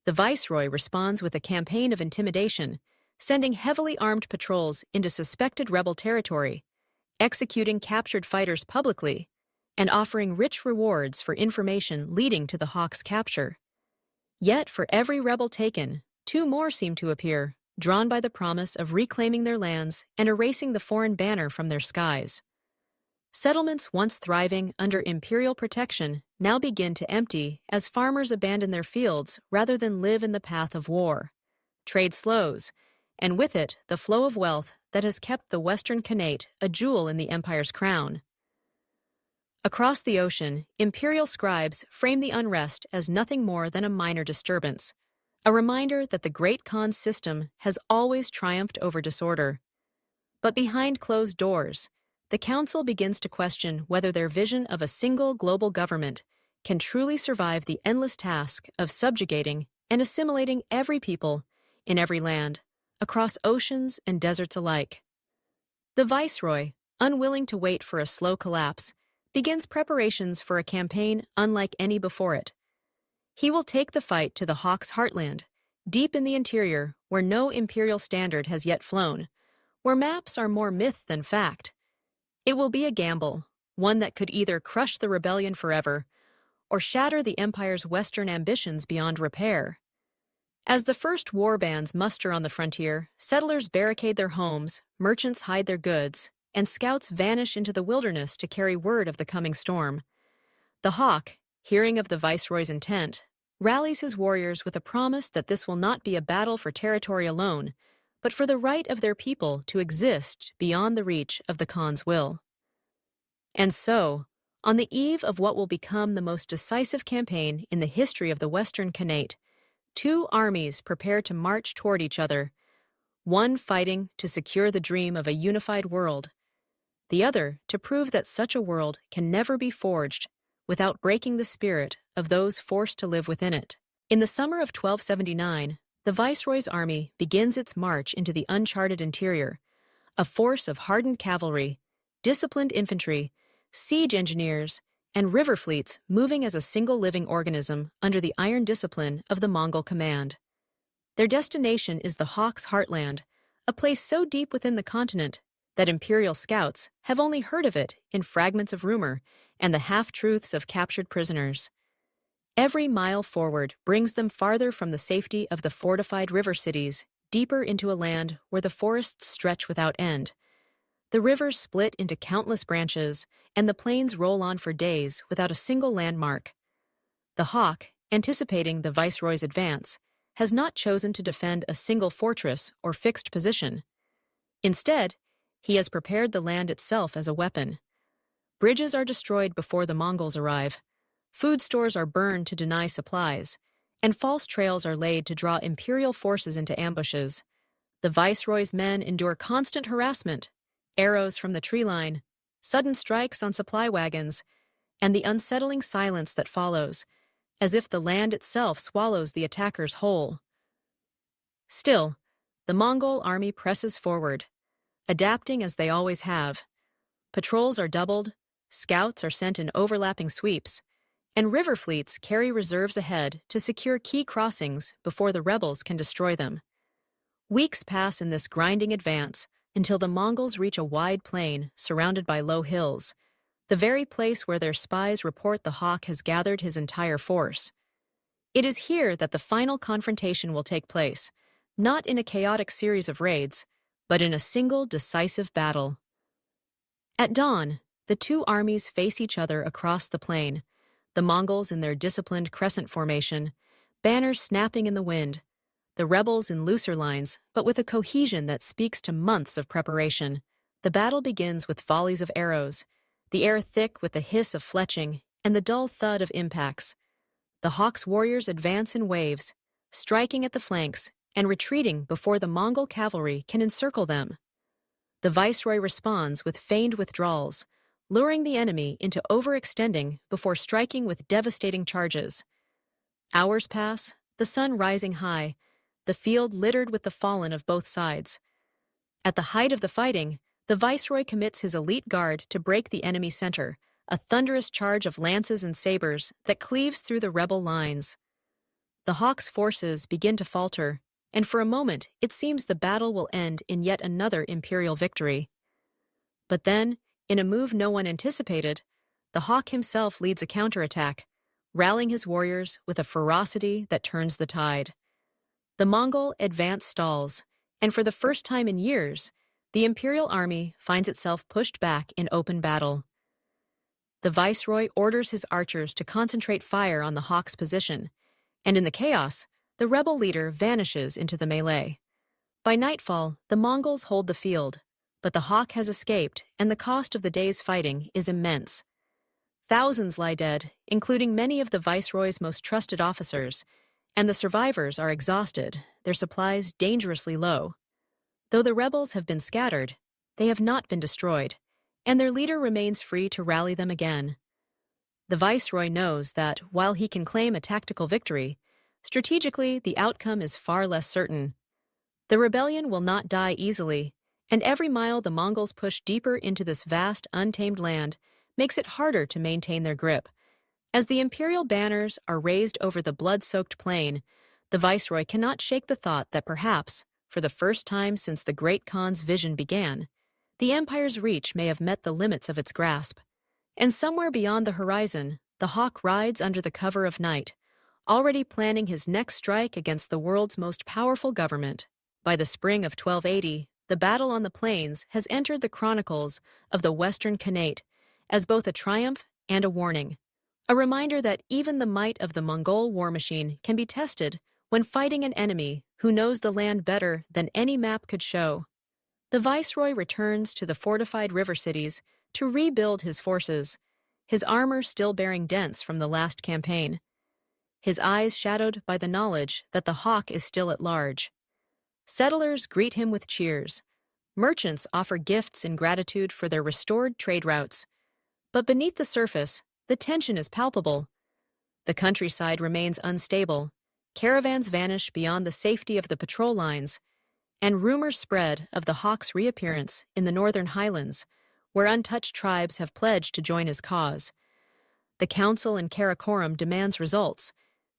The viceroy responds with a campaign of intimidation, sending heavily armed patrols into suspected rebel territory, executing captured fighters publicly, and offering rich rewards for information leading to the Hawks' capture. Yet for every rebel taken, two more seem to appear, drawn by the promise of reclaiming their lands and erasing the foreign banner from their skies. Settlements once thriving under imperial protection now begin to empty as farmers abandon their fields rather than live in the path of war. Trade slows, and with it the flow of wealth that has kept the Western Khanate a jewel in the empire's crown. Across the ocean, imperial scribes frame the unrest as nothing more than a minor disturbance, a reminder that the Great Khan's system has always triumphed over disorder. But behind closed doors, the council begins to question whether their vision of a single global government can truly survive the endless task of subjugating and assimilating every people in every land, across oceans and deserts alike. The viceroy, unwilling to wait for a slow collapse, begins preparations for a campaign unlike any before it. He will take the fight to the Hawks' heartland, deep in the interior where no imperial standard has yet flown, where maps are more myth than fact. It will be a gamble, one that could either crush the rebellion forever or shatter the empire's western ambitions beyond repair. As the first war bands muster on the frontier, settlers barricade their homes, merchants hide their goods, and scouts vanish into the wilderness to carry word of the coming storm. The Hawk, hearing of the viceroy's intent, rallies his warriors with a promise that this will not be a battle for territory alone, but for the right of their people to exist beyond the reach of the Khan's will. And so, on the eve of what will become the most decisive campaign in the history of the Western Khanate, two armies prepare to march toward each other, one fighting to secure the dream of a unified world, the other to prove that such a world can never be forged without breaking the spirit of those forced to live within it. In the summer of 1279, the Viceroy's army begins its march into the uncharted interior, a force of hardened cavalry, disciplined infantry, siege engineers, and river fleets moving as a single living organism under the iron discipline of the Mongol command. Their destination is the Hawks' heartland, a place so deep within the continent that imperial scouts have only heard of it in fragments of rumor and the half-truths of captured prisoners. Every mile forward brings them farther from the safety of the fortified river cities, deeper into a land where the forests stretch without end. The rivers split into countless branches, and the plains roll on for days without a single landmark. The Hawk, anticipating the viceroy's advance, has not chosen to defend a single fortress or fixed position. Instead, he has prepared the land itself as a weapon. Bridges are destroyed before the Mongols arrive. Food stores are burned to deny supplies, and false trails are laid to draw imperial forces into ambushes. The viceroy's men endure constant harassment, arrows from the tree line, sudden strikes on supply wagons, and the unsettling silence that follows, as if the land itself swallows the attackers whole. Still, the Mongol army presses forward, adapting as they always have. Patrols are doubled, scouts are sent in overlapping sweeps, and river fleets carry reserves ahead to secure key crossings before the rebels can destroy them. Weeks pass in this grinding advance until the Mongols reach a wide plain surrounded by low hills, the very place where their spies report the Hawk has gathered his entire force. It is here that the final confrontation will take place, not in a chaotic series of raids, but in a single decisive battle. At dawn, the two armies face each other across the plain, the Mongols in their disciplined crescent formation, banners snapping in the wind, the rebels in looser lines, but with a cohesion that speaks to months of preparation. The battle begins with volleys of arrows, the air thick with the hiss of fletching and the dull thud of impacts. The Hawks' warriors advance in waves, striking at the flanks and retreating before the Mongol cavalry can encircle them. The viceroy responds with feigned withdrawals, luring the enemy into overextending before striking with devastating charges. Hours pass, the sun rising high, the field littered with the fallen of both sides. At the height of the fighting, the viceroy commits his elite guard to break the enemy center, a thunderous charge of lances and sabers that cleaves through the rebel lines. The Hawks' forces begin to falter, and for a moment it seems the battle will end in yet another imperial victory. But then, in a move no one anticipated, the hawk himself leads a counterattack, rallying his warriors with a ferocity that turns the tide. The Mongol advance stalls, and for the first time in years, the imperial army finds itself pushed back in open battle. The viceroy orders his archers to concentrate fire on the hawk's position, and in the chaos, the rebel leader vanishes into the melee. By nightfall, the Mongols hold the field, but the hawk has escaped, and the cost of the day's fighting is immense. Thousands lie dead, including many of the viceroy's most trusted officers, and the survivors are exhausted, their supplies dangerously low. Though the rebels have been scattered, they have not been destroyed, and their leader remains free to rally them again. The viceroy knows that, while he can claim a tactical victory, strategically the outcome is far less certain. The rebellion will not die easily, and every mile the Mongols push deeper into this vast, untamed land makes it harder to maintain their grip. As the imperial banners are raised over the blood-soaked plain, the viceroy cannot shake the thought that perhaps, for the first time since the Great Khan's vision began, the empire's reach may have met the limits of its grasp. And somewhere beyond the horizon, the hawk rides under the cover of night, already planning his next strike against the world's most powerful government. By the spring of 1280, the battle on the plains has entered the chronicles of the Western Khanate as both a triumph and a warning, a reminder that even the might of the Mongol war machine can be tested when fighting an enemy who knows the land better than any map could show. The viceroy returns to the fortified river cities to rebuild his forces, his armor still bearing dents from the last campaign, his eyes shadowed by the knowledge that the hawk is still at large. Settlers greet him with cheers. Merchants offer gifts in gratitude for their restored trade routes. But beneath the surface, the tension is palpable. The countryside remains unstable, caravans vanish beyond the safety of the patrol lines, and rumors spread of the hawk's reappearance in the northern highlands, where untouched tribes have pledged to join his cause. The council in Karakoram demands results,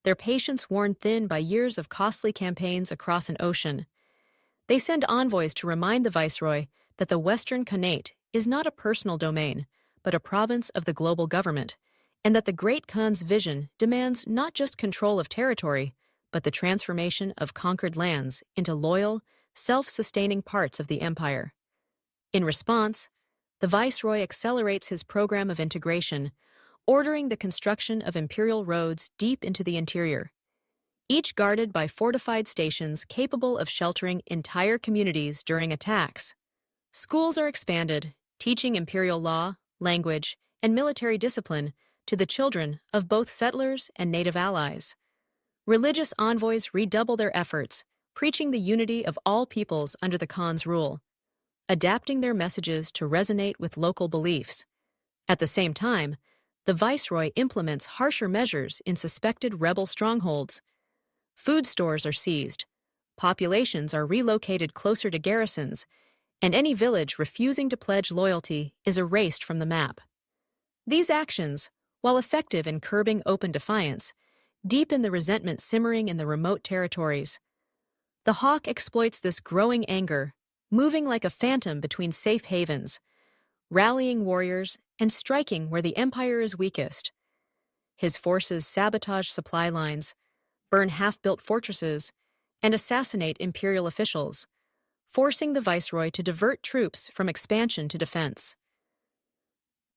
their patience worn thin by years of costly campaigns across an ocean. They send envoys to remind the viceroy that the Western Khanate is not a personal domain, but a province of the global government, and that the Great Khan's vision demands not just control of territory, but the transformation of conquered lands into loyal, self-sustaining parts of the empire. In response, the viceroy accelerates his program of integration, ordering the construction of imperial roads deep into the interior, each guarded by fortified stations capable of sheltering entire communities during attacks. Schools are expanded, teaching imperial law, language, and military discipline to the children of both settlers and native allies. Religious envoys redouble their efforts, preaching the unity of all peoples under the Khan's rule, adapting their messages to resonate with local beliefs. At the same time, the viceroy implements harsher measures in suspected rebel strongholds. Food stores are seized, populations are relocated closer to garrisons, and any village refusing to pledge loyalty is erased from the map. These actions, while effective in curbing open defiance, deepen the resentment simmering in the remote territories. The hawk exploits this growing anger, moving like a phantom between safe havens, rallying warriors and striking where the empire is weakest. His forces sabotage supply lines, burn half-built fortresses, and assassinate imperial officials, forcing the viceroy to divert troops from expansion to defense.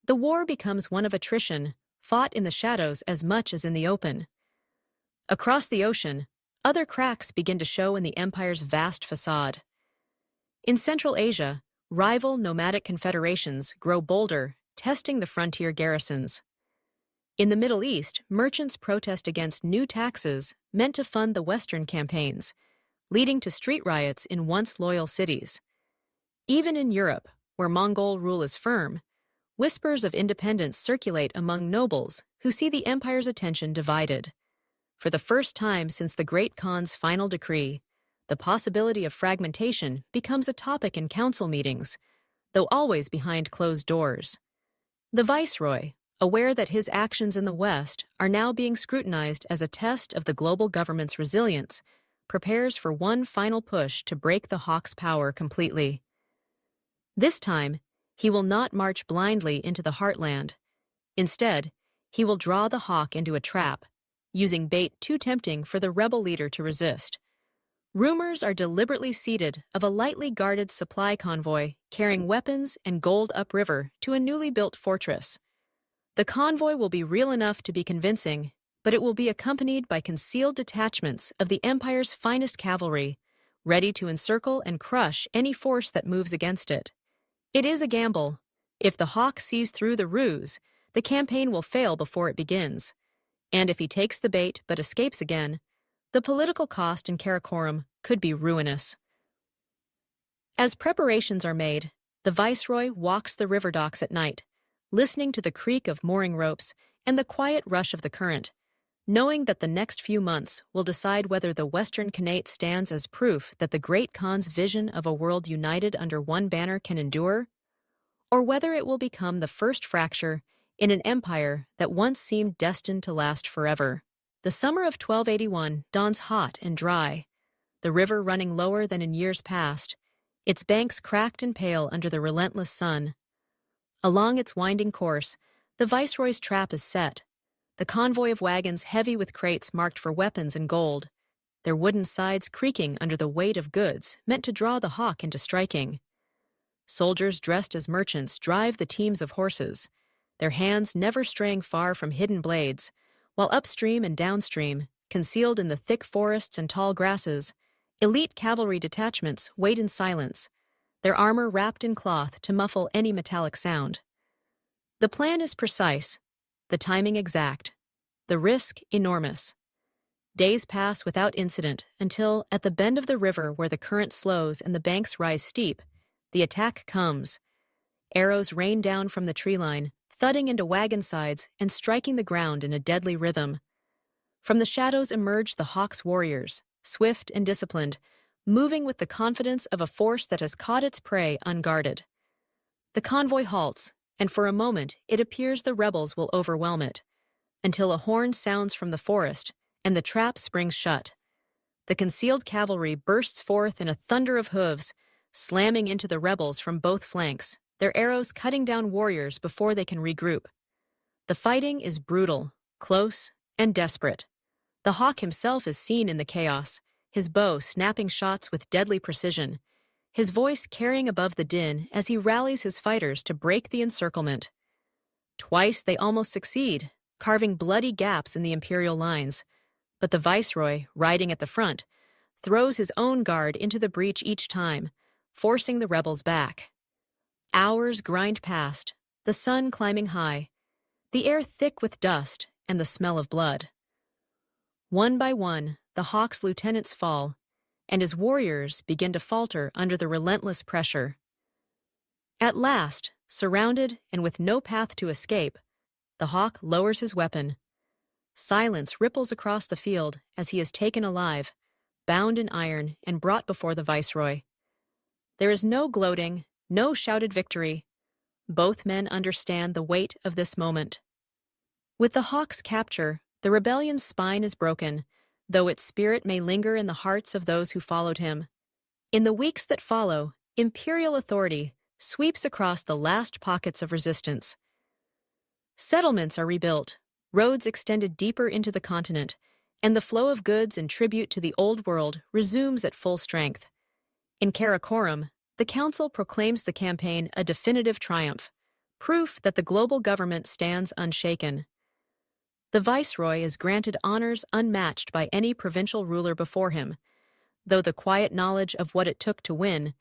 The war becomes one of attrition, fought in the shadows as much as in the open. Across the ocean, other cracks begin to show in the empire's vast facade. In Central Asia, rival nomadic confederations grow bolder, testing the frontier garrisons. In the Middle East, merchants protest against new taxes meant to fund the Western campaigns, leading to street riots in once loyal cities. Even in Europe, where Mongol rule is firm, whispers of independence circulate among nobles who see the empire's attention divided. For the first time since the Great Khan's final decree, the possibility of fragmentation becomes a topic in council meetings, though always behind closed doors. The viceroy, aware that his actions in the West are now being scrutinized as a test of the global government's resilience, prepares for one final push to break the hawk's power completely. This time, he will not march blindly into the heartland. Instead, he will draw the hawk into a trap, using bait too tempting for the rebel leader to resist. Rumors are deliberately seeded of a lightly guarded supply convoy carrying weapons and gold upriver to a newly built fortress. The convoy will be real enough to be convincing, but it will be accompanied by concealed detachments of the Empire's finest cavalry, ready to encircle and crush any force that moves against it. It is a gamble. If the hawk sees through the ruse, the campaign will fail before it begins. And if he takes the bait but escapes again, the political cost in Karakoram could be ruinous. As preparations are made, the viceroy walks the river docks at night, listening to the creak of mooring ropes and the quiet rush of the current, knowing that the next few months will decide whether the Western Khanate stands as proof that the Great Khan's vision of a world united under one banner can endure, or whether it will become the first fracture in an empire that once seemed destined to last forever. The summer of 1281 dawns hot and dry, the river running lower than in years past, its banks cracked and pale under the relentless sun. Along its winding course, the viceroy's trap is set, the convoy of wagons heavy with crates marked for weapons and gold, their wooden sides creaking under the weight of goods meant to draw the hawk into striking. Soldiers dressed as merchants drive the teams of horses, their hands never straying far from hidden blades, while upstream and downstream, concealed in the thick forests and tall grasses, elite cavalry detachments wait in silence, their armor wrapped in cloth to muffle any metallic sound. The plan is precise, the timing exact, the risk enormous. Days pass without incident until, at the bend of the river where the current slows and the banks rise steep, the attack comes. Arrows rain down from the tree line, thudding into wagon sides and striking the ground in a deadly rhythm. From the shadows emerge the hawk's warriors, swift and disciplined, moving with the confidence of a force that has caught its prey unguarded. The convoy halts, and for a moment it appears the rebels will overwhelm it, until a horn sounds from the forest and the trap springs shut. The concealed cavalry bursts forth in a thunder of hooves, slamming into the rebels from both flanks, their arrows cutting down warriors before they can regroup. The fighting is brutal, close, and desperate. The hawk himself is seen in the chaos, his bow snapping shots with deadly precision, his voice carrying above the din as he rallies his fighters to break the encirclement. Twice they almost succeed, carving bloody gaps in the imperial lines, but the viceroy, riding at the front, throws his own guard into the breach each time, forcing the rebels back. Hours grind past, the sun climbing high, the air thick with dust and the smell of blood. One by one, the hawk's lieutenants fall, and his warriors begin to falter under the relentless pressure. At last, surrounded and with no path to escape, the hawk lowers his weapon. Silence ripples across the field as he is taken alive, bound in iron and brought before the viceroy. There is no gloating, no shouted victory. Both men understand the weight of this moment. With the hawk's capture, the rebellion's spine is broken, though its spirit may linger in the hearts of those who followed him. In the weeks that follow, imperial authority sweeps across the last pockets of resistance. Settlements are rebuilt, roads extended deeper into the continent, and the flow of goods and tribute to the old world resumes at full strength. In Karakoram, the council proclaims the campaign a definitive triumph, proof that the global government stands unshaken. The viceroy is granted honors unmatched by any provincial ruler before him, though the quiet knowledge of what it took to win,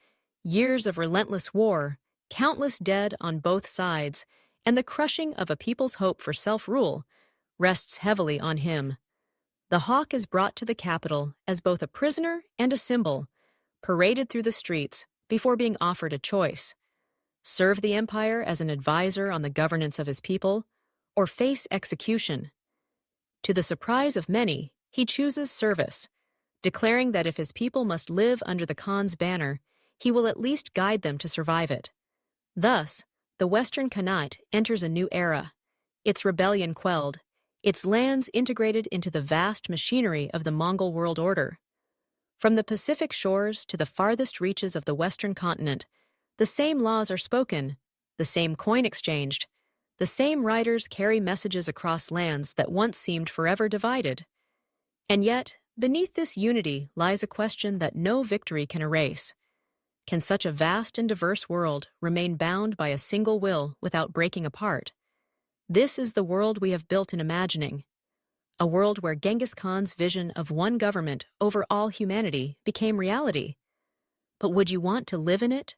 years of relentless war, countless dead on both sides, and the crushing of a people's hope for self-rule, rests heavily on him. The hawk is brought to the capital as both a prisoner and a symbol, paraded through the streets before being offered a choice: serve the empire as an advisor on the governance of his people, or face execution. To the surprise of many, he chooses service, declaring that if his people must live under the Khan's banner, he will at least guide them to survive it. Thus, the Western Khanate enters a new era, its rebellion quelled, its lands integrated into the vast machinery of the Mongol world order. From the Pacific shores to the farthest reaches of the Western continent, the same laws are spoken, the same coin exchanged, the same riders carry messages across lands that once seemed forever divided. And yet, beneath this unity lies a question that no victory can erase. Can such a vast and diverse world remain bound by a single will without breaking apart? This is the world we have built in imagining, a world where Genghis Khan's vision of one government over all humanity became reality. But would you want to live in it?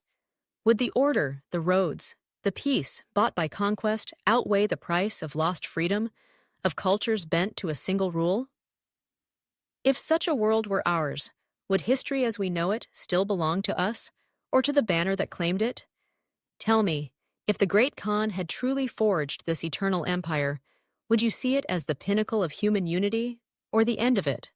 Would the order, the roads, the peace bought by conquest outweigh the price of lost freedom, of cultures bent to a single rule? If such a world were ours, would history as we know it still belong to us, or to the banner that claimed it? Tell me, if the great Khan had truly forged this eternal empire, would you see it as the pinnacle of human unity, or the end of it?